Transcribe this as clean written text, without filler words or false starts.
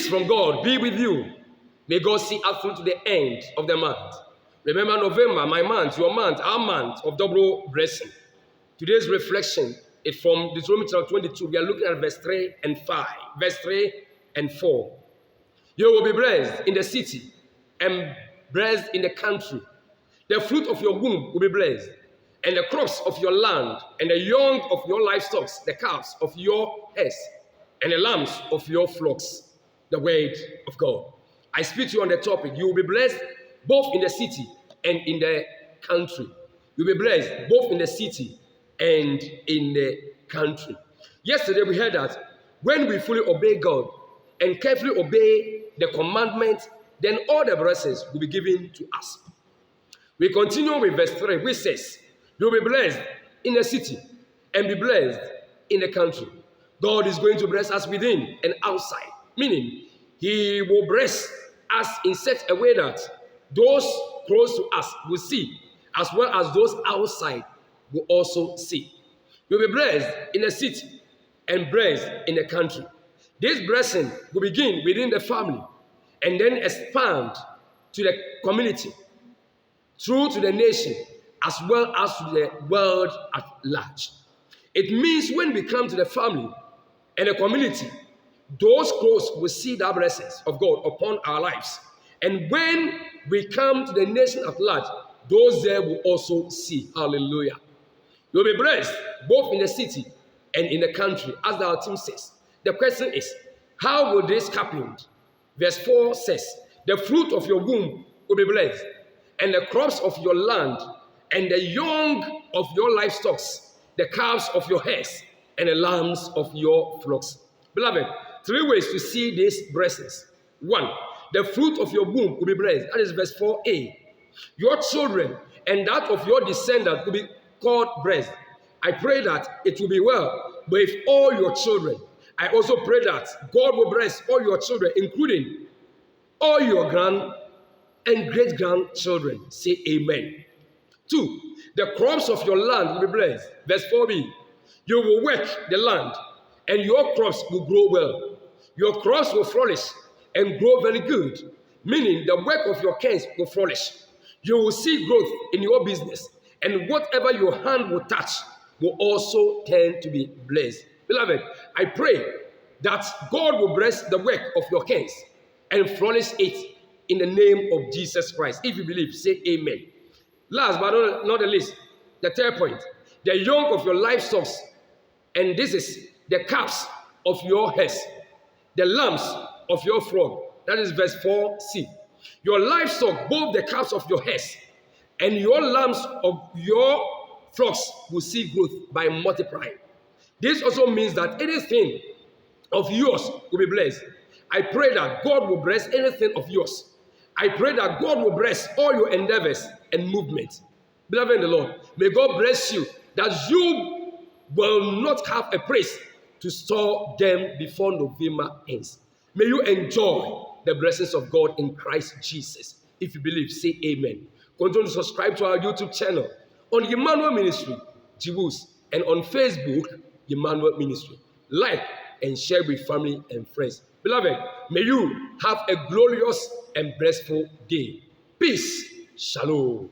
Peace from God be with you. May God see us through to the end of the month. Remember November, my month, your month, our month of double blessing. Today's reflection is from Deuteronomy chapter 22. We are looking at verse 3 and 5. Verse 3 and 4. You will be blessed in the city and blessed in the country. The fruit of your womb will be blessed, and the crops of your land, and the young of your livestock, the calves of your herds, and the lambs of your flocks. The word of God. I speak to you on the topic. You will be blessed both in the city and in the country. You will be blessed both in the city and in the country. Yesterday we heard that when we fully obey God and carefully obey the commandment, then all the blessings will be given to us. We continue with verse 3, which says, you will be blessed in the city and be blessed in the country. God is going to bless us within and outside, meaning he will bless us in such a way that those close to us will see, as well as those outside will also see. You'll be blessed in the city and blessed in the country. This blessing will begin within the family and then expand to the community, through to the nation, as well as to the world at large. It means when we come to the family and the community, those close will see the blessings of God upon our lives. And when we come to the nation at large, those there will also see. Hallelujah. You'll be blessed both in the city and in the country, as our team says. The question is, how will this happen? Verse 4 says, the fruit of your womb will be blessed, and the crops of your land, and the young of your livestock, the calves of your herds, and the lambs of your flocks. Beloved, 3 ways to see these blessings. 1, the fruit of your womb will be blessed. That is verse 4a. Your children and that of your descendants will be called blessed. I pray that it will be well with all your children. I also pray that God will bless all your children, including all your grand and great-grandchildren. Say amen. 2, the crops of your land will be blessed. Verse 4b. You will work the land, and your crops will grow well. Your crops will flourish and grow very good, meaning the work of your hands will flourish. You will see growth in your business, and whatever your hand will touch will also tend to be blessed. Beloved, I pray that God will bless the work of your hands and flourish it in the name of Jesus Christ. If you believe, say amen. Last but not the least, the third point, the young of your livestock, and this is the calves of your herds, the lambs of your flock. That is verse 4c. Your livestock, both the calves of your herds and your lambs of your flocks, will see growth by multiplying. This also means that anything of yours will be blessed. I pray that God will bless anything of yours. I pray that God will bless all your endeavors and movements. Beloved in the Lord, may God bless you, that you will not have a place to store them before November ends. May you enjoy the blessings of God in Christ Jesus. If you believe, say amen. Continue to subscribe to our YouTube channel on Emmanuel Ministry, Jibus, and on Facebook, Emmanuel Ministry. Like and share with family and friends. Beloved, may you have a glorious and blissful day. Peace. Shalom.